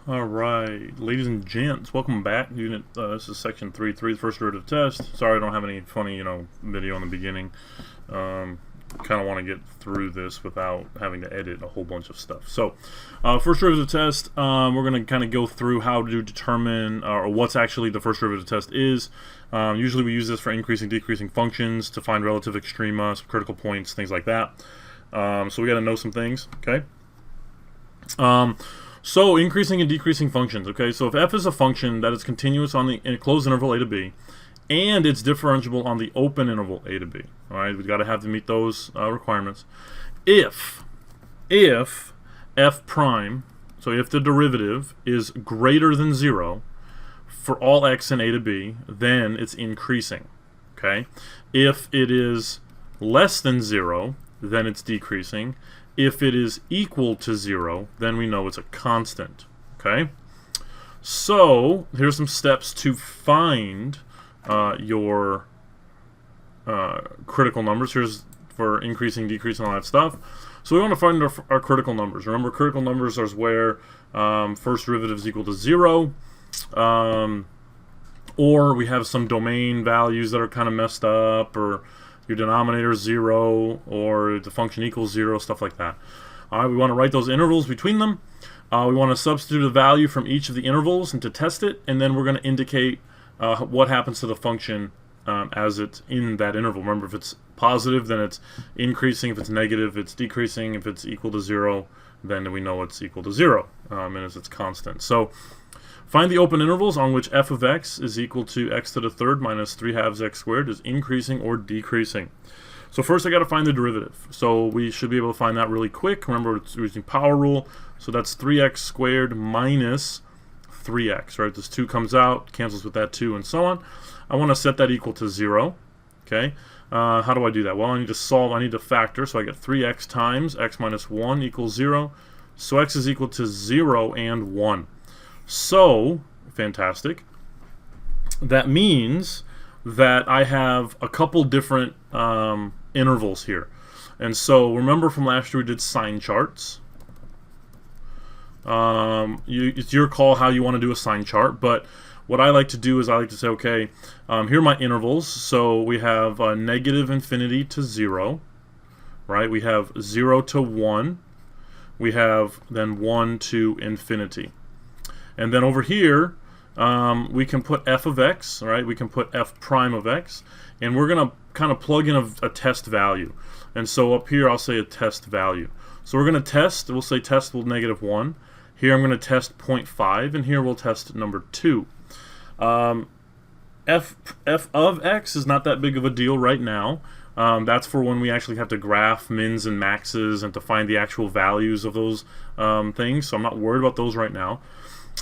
Alright, ladies and gents, welcome back. This is section 3.3, the first derivative test. Sorry I don't have any funny, video in the beginning. Kind of want to get through this without having to edit a whole bunch of stuff. So, first derivative test, we're going to kind of go through how to determine, or what's actually the first derivative test is. Usually we use this for increasing, decreasing functions to find relative extrema, some critical points, things like that. So we got to know some things, okay? So increasing and decreasing functions, okay? So if f is a function that is continuous on the closed interval a to b, and it's differentiable on the open interval a to b, all right? We've got to have to meet those requirements. If f prime, so if the derivative is greater than 0 for all x in a to b, then it's increasing, okay? If it is less than 0, then it's decreasing. If it is equal to 0, then we know it's a constant, okay? So here's some steps to find your critical numbers. Here's for increasing, decreasing, all that stuff. So we want to find our critical numbers. Remember, critical numbers are where first derivative is equal to 0, or we have some domain values that are kind of messed up, or your denominator is 0, or the function equals 0, stuff like that. All right, we want to write those intervals between them. We want to substitute a value from each of the intervals and to test it, and then we're going to indicate what happens to the function as it's in that interval. Remember, if it's positive, then it's increasing. If it's negative, it's decreasing. If it's equal to 0, then we know it's equal to 0, and it's constant. So find the open intervals on which f of x is equal to x to the third minus 3/2 x squared is increasing or decreasing. So first I got to find the derivative. So we should be able to find that really quick. Remember, it's using power rule. So that's 3x squared minus 3x, right? This 2 comes out, cancels with that 2, and so on. I want to set that equal to 0, okay? How do I do that? Well, I need to factor, so I get 3x times x minus 1 equals 0. So x is equal to 0 and 1. So, fantastic. That means that I have a couple different intervals here. And so, remember from last year we did sign charts. It's your call how you want to do a sign chart, but what I like to do is I like to say, okay, here are my intervals. So we have negative infinity to 0, right? We have 0 to 1. We have then 1 to infinity. And then over here, we can put f of x, right? We can put f prime of x, and we're going to kind of plug in a test value. And so up here, I'll say a test value. So we're going to test, we'll say test will negative 1. Here I'm going to test 0.5, and here we'll test number 2. F of x is not that big of a deal right now. That's for when we actually have to graph mins and maxes and to find the actual values of those things. So I'm not worried about those right now.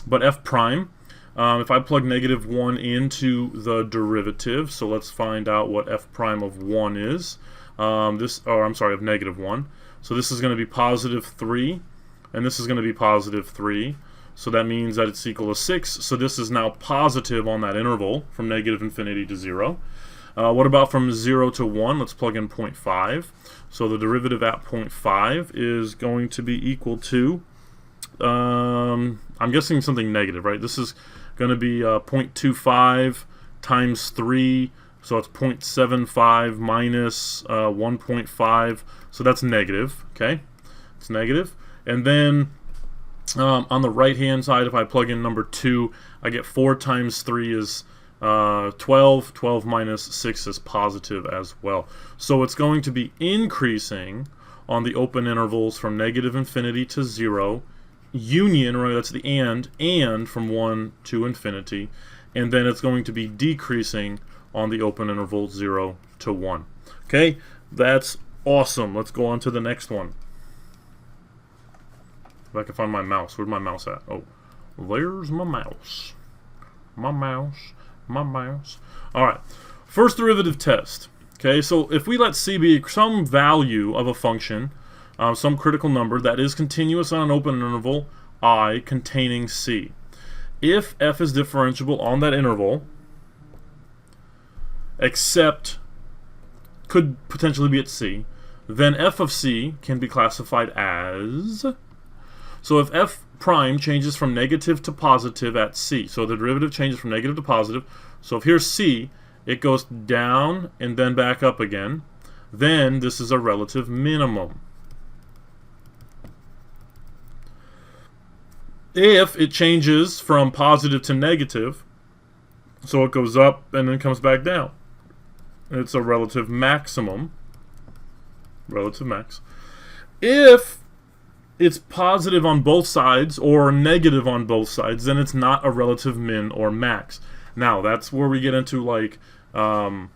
But f prime, if I plug negative 1 into the derivative, so let's find out what f prime of 1 is. Of negative 1. So this is going to be positive 3, and this is going to be positive 3. So that means that it's equal to 6. So this is now positive on that interval from negative infinity to 0. What about from 0 to 1? Let's plug in 0.5. So the derivative at 0.5 is going to be equal to, I'm guessing something negative, right? This is going to be 0.25 times 3. So it's 0.75 minus 1.5. So that's negative, okay? It's negative. And then on the right hand side, if I plug in number 2, I get 4 times 3 is 12. 12 minus 6 is positive as well. So it's going to be increasing on the open intervals from negative infinity to 0, union, right, that's the and from 1 to infinity, and then it's going to be decreasing on the open interval 0 to 1. Okay, that's awesome. Let's go on to the next one. If I can find my mouse. Where's my mouse at? Oh, there's my mouse. My mouse. Alright, first derivative test. Okay, so if we let c be some value of a function, some critical number that is continuous on an open interval I containing c. If f is differentiable on that interval, except could potentially be at c, then f of c can be classified as, so if f prime changes from negative to positive at c. So the derivative changes from negative to positive. So if here's c, it goes down and then back up again. Then this is a relative minimum. If it changes from positive to negative, so it goes up and then comes back down, it's a relative maximum, relative max. If it's positive on both sides or negative on both sides, then it's not a relative min or max. Now that's where we get into like oh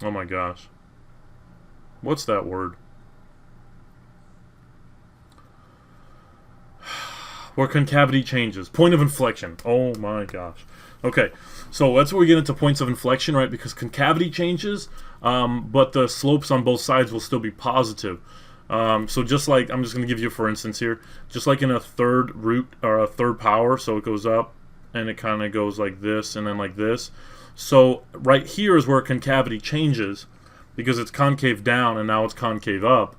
my gosh, what's that word? Where concavity changes. Point of inflection. Oh my gosh. Okay, so that's where we get into points of inflection, right? Because concavity changes, but the slopes on both sides will still be positive. So just like, I'm just going to give you for instance here, just like in a third root or a third power, so it goes up and it kind of goes like this and then like this. So right here is where concavity changes because it's concave down and now it's concave up.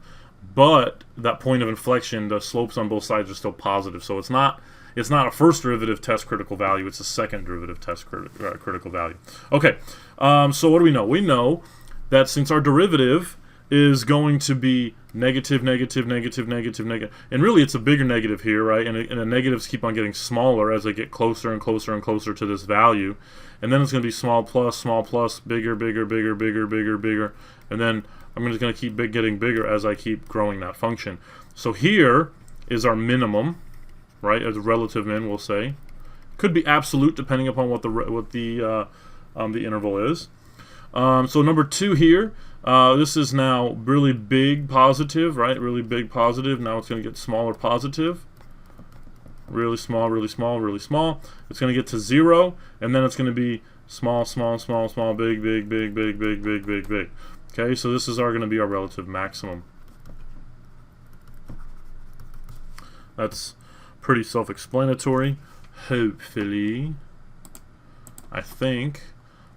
But that point of inflection, the slopes on both sides are still positive. So it's not a first derivative test critical value, it's a second derivative test critical value. Okay, so what do we know? We know that since our derivative is going to be negative, negative, negative, negative, negative, and really it's a bigger negative here, right? And the negatives keep on getting smaller as they get closer and closer and closer to this value. And then it's going to be small plus, bigger, bigger, bigger, bigger, bigger, bigger, and then I'm just going to keep getting bigger as I keep growing that function. So here is our minimum, right? As a relative min, we'll say. Could be absolute depending upon what the interval is. So number 2 here, this is now really big positive, right? Really big positive. Now it's going to get smaller positive. Really small, really small, really small. It's going to get to 0, and then it's going to be small, small, small, small, big, big, big, big, big, big, big, big. Okay, so this is going to be our relative maximum. That's pretty self-explanatory. Hopefully. I think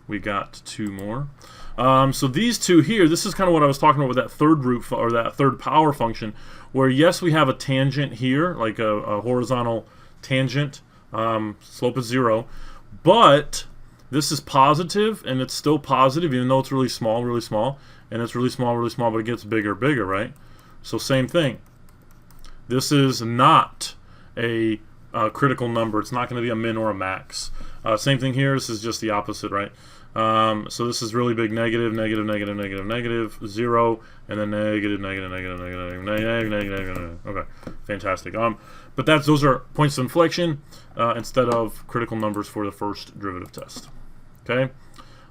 we got 2 more. So these 2 here, this is kind of what I was talking about with that third root or that third power function, where yes, we have a tangent here, like a horizontal tangent, slope is 0, but this is positive, and it's still positive, even though it's really small, and it's really small, but it gets bigger, bigger, right? So same thing. This is not a critical number. It's not going to be a min or a max. Same thing here. This is just the opposite, right? So this is really big, negative, negative, negative, negative, negative, 0, and then negative, negative, negative, negative, negative, negative, negative. Okay, fantastic. But those are points of inflection instead of critical numbers for the first derivative test. Okay,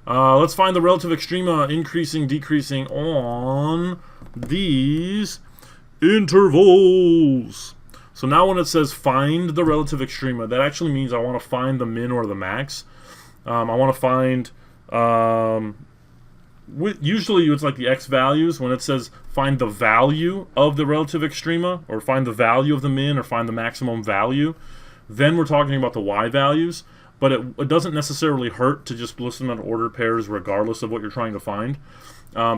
let's find the relative extrema increasing, decreasing on these intervals. So now when it says find the relative extrema, that actually means I want to find the min or the max. I want to find, usually it's like the x values. When it says find the value of the relative extrema, or find the value of the min, or find the maximum value, then we're talking about the y values. But it doesn't necessarily hurt to just list them in ordered pairs regardless of what you're trying to find,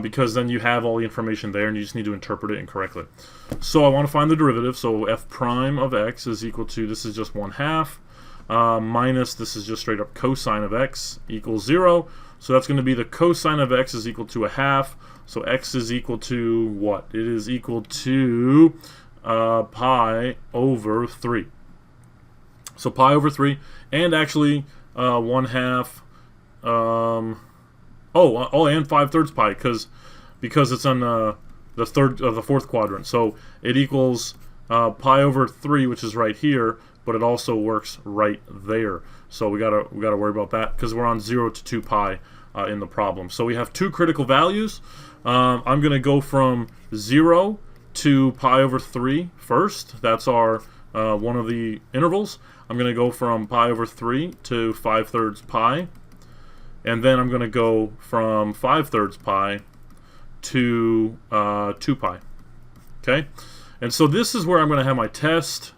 because then you have all the information there and you just need to interpret it incorrectly. So I want to find the derivative. So f prime of x is equal to, this is just 1/2, minus, this is just straight up cosine of x equals 0. So that's going to be the cosine of x is equal to 1/2. So x is equal to what? It is equal to pi over 3. So pi over 3, and actually 1/2, and 5/3 pi, because it's on the fourth quadrant. So it equals pi over 3, which is right here, but it also works right there. So we gotta worry about that because we're on 0 to 2 pi in the problem. So we have 2 critical values. I'm gonna go from 0 to pi over 3 first. That's our one of the intervals. I'm going to go from pi over 3 to 5/3 pi, and then I'm going to go from 5/3 pi to 2 pi. Okay, and so this is where I'm going to have my test.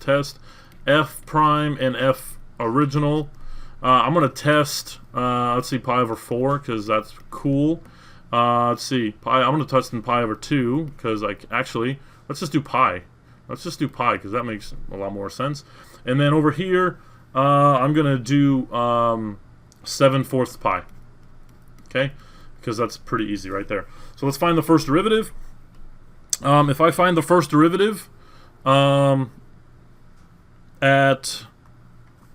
Test f prime and f original. I'm going to test, let's see, pi over 4 because that's cool. Let's see, pi. I'm going to test in pi over 2 because actually, let's just do pi. Let's just do pi because that makes a lot more sense. And then over here, I'm going to do 7/4 pi. Okay, because that's pretty easy right there. So let's find the first derivative. If I find the first derivative at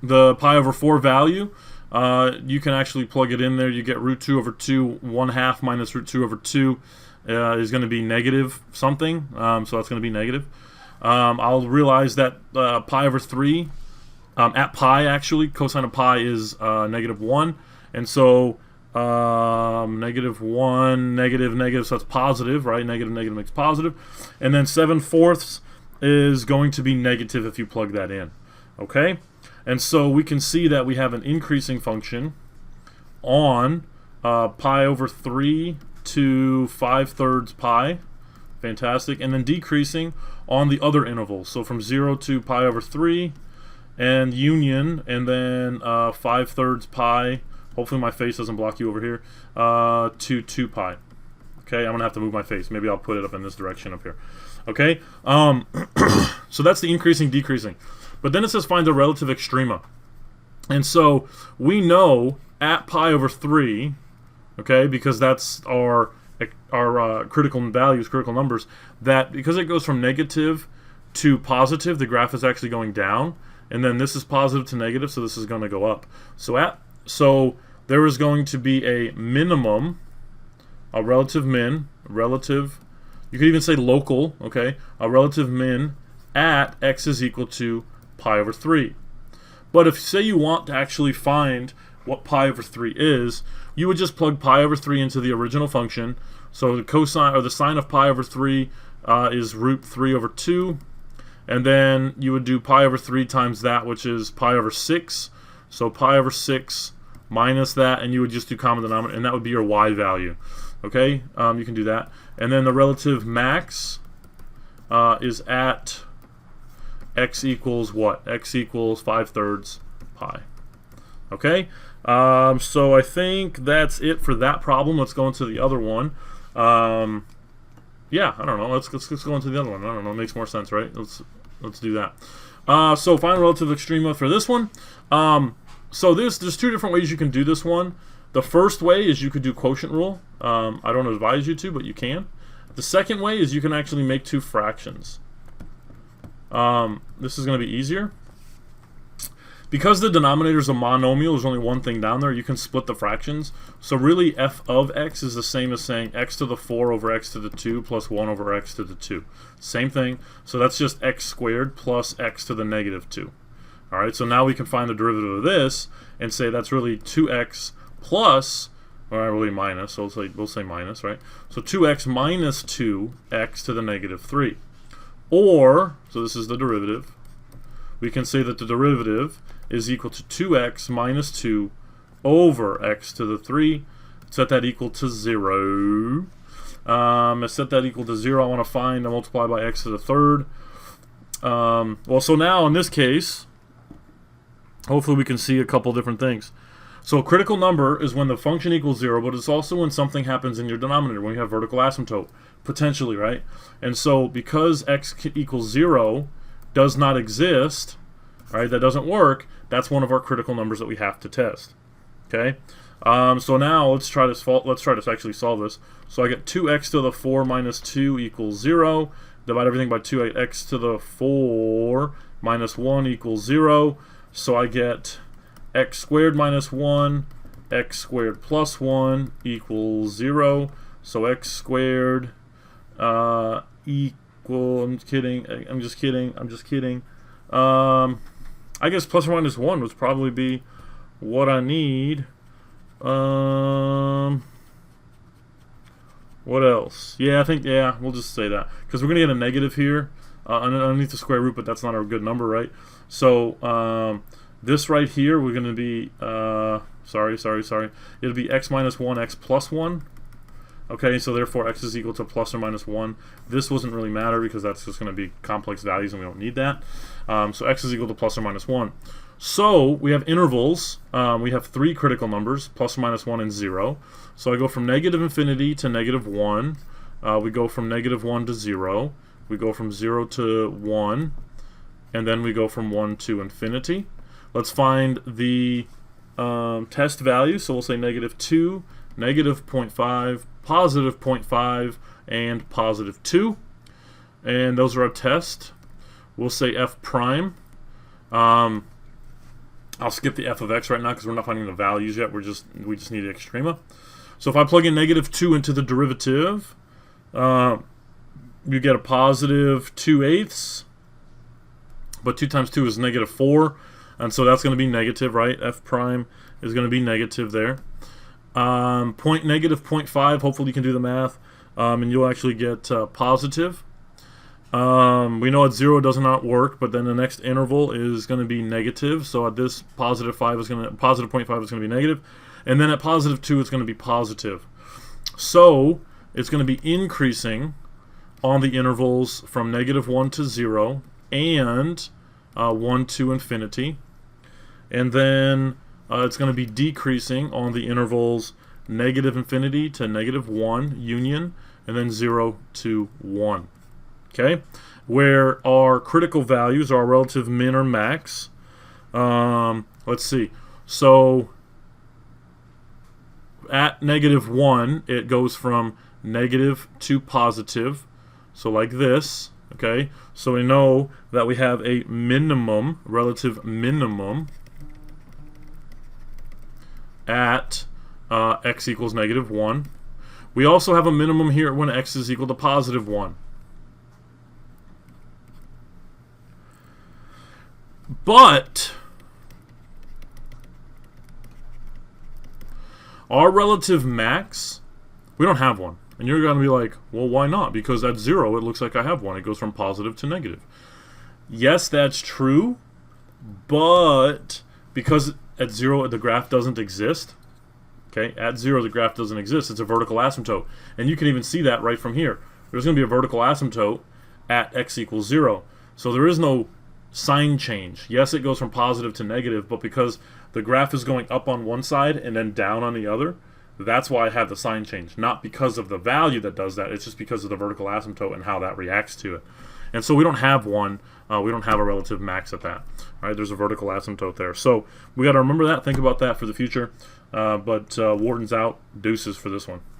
the pi over 4 value, you can actually plug it in there. You get root 2 over 2, 1/2 minus root 2 over 2 is going to be negative something. So that's going to be negative. I'll realize that pi over 3, at pi actually, cosine of pi is -1. And so -1, negative, so that's positive, right? Negative makes positive. And then 7/4 is going to be negative if you plug that in. Okay? And so we can see that we have an increasing function on pi over 3 to 5/3 pi. Fantastic. And then decreasing on the other intervals. So from 0 to pi over 3 and union, and then 5/3 pi. Hopefully my face doesn't block you over here. To 2 pi. Okay, I'm going to have to move my face. Maybe I'll put it up in this direction up here. Okay, so that's the increasing, decreasing. But then it says find the relative extrema. And so we know at pi over 3, okay, because that's our critical values, critical numbers, that because it goes from negative to positive, the graph is actually going down. And then this is positive to negative, so this is going to go up. So there is going to be a minimum, a relative min, you could even say local, okay, a relative min at x is equal to pi over 3. But if, say, you want to actually find what pi over 3 is, you would just plug pi over 3 into the original function. So the cosine, or the sine of pi over 3 is root 3 over 2. And then you would do pi over 3 times that, which is pi over 6. So pi over 6 minus that, and you would just do common denominator, and that would be your y value. Okay, you can do that. And then the relative max is at x equals what? X equals 5/3 pi. Okay, so I think that's it for that problem. Let's go into the other one. Yeah, I don't know. Let's go into the other one. I don't know. It makes more sense, right? Let's do that. So find relative extrema for this one. So there's two different ways you can do this one. The first way is you could do quotient rule. I don't advise you to, but you can. The second way is you can actually make two fractions. This is going to be easier. Because the denominator is a monomial, there's only one thing down there, you can split the fractions. So really f of x is the same as saying x to the 4 over x to the 2 plus 1 over x to the 2. Same thing. So that's just x squared plus x to the -2. Alright, so now we can find the derivative of this and say that's really 2x plus, or really minus, so we'll say minus, right? So 2x minus 2x to the -3. Or, so this is the derivative, we can say that the derivative is equal to 2x minus 2 over x to the 3. Set that equal to 0. I set that equal to 0. I want to find and multiply by x to the 3rd. Well, so now in this case, hopefully we can see a couple different things. So a critical number is when the function equals 0, but it's also when something happens in your denominator, when you have vertical asymptote, potentially, right? And so because x equals 0 does not exist, right, that doesn't work, that's one of our critical numbers that we have to test. Okay? So now let's try to actually solve this. So I get 2x to the 4 minus 2 equals 0. Divide everything by 2x to the 4 minus 1 equals 0. So I get x squared minus 1, x squared plus 1 equals 0. So x squared equal, I'm just kidding. I guess plus or minus 1 would probably be what I need. What else? Yeah, we'll just say that. Because we're going to get a negative here underneath the square root, but that's not a good number, right? So this right here, we're going to be, sorry. It'll be x minus 1, x plus 1. Okay, so therefore x is equal to plus or minus 1. This doesn't really matter because that's just going to be complex values and we don't need that. So x is equal to plus or minus 1. So we have intervals. We have 3 critical numbers, plus or minus 1 and 0. So I go from negative infinity to negative 1. We go from negative 1 to 0. We go from 0 to 1. And then we go from 1 to infinity. Let's find the test value. So we'll say negative 2, negative 0.5, positive 0.5, and positive 2. And those are our tests. We'll say f prime. I'll skip the f of x right now because we're not finding the values yet. We just need the extrema. So if I plug in negative 2 into the derivative, you get a positive 2/8. But 2 times 2 is negative 4. And so that's going to be negative, right? F prime is going to be negative there. Negative 0.5, hopefully you can do the math. And you'll actually get positive. We know at 0 does not work, but then the next interval is going to be negative. So at this positive 0.5 is going to be negative. And then at positive 2 it's going to be positive. So it's going to be increasing on the intervals from negative 1 to 0 and 1 to infinity. And then it's going to be decreasing on the intervals negative infinity to negative 1 union, and then 0 to 1. Okay, where our critical values are relative min or max. Let's see. So at negative 1, it goes from negative to positive. So like this. Okay, so we know that we have a minimum, relative minimum, at x equals negative 1. We also have a minimum here when x is equal to positive 1. But our relative max, we don't have one. And you're going to be like, well, why not? Because at 0, it looks like I have one. It goes from positive to negative. Yes, that's true. But because at 0, the graph doesn't exist. Okay, at 0, the graph doesn't exist. It's a vertical asymptote. And you can even see that right from here. There's going to be a vertical asymptote at x equals 0. So there is no sign change. Yes, it goes from positive to negative, but because the graph is going up on one side and then down on the other, that's why I have the sign change. Not because of the value that does that, it's just because of the vertical asymptote and how that reacts to it. And so we don't have one, we don't have a relative max at that. All right, there's a vertical asymptote there. So we got to remember that, think about that for the future. But Wharton's out, deuces for this one.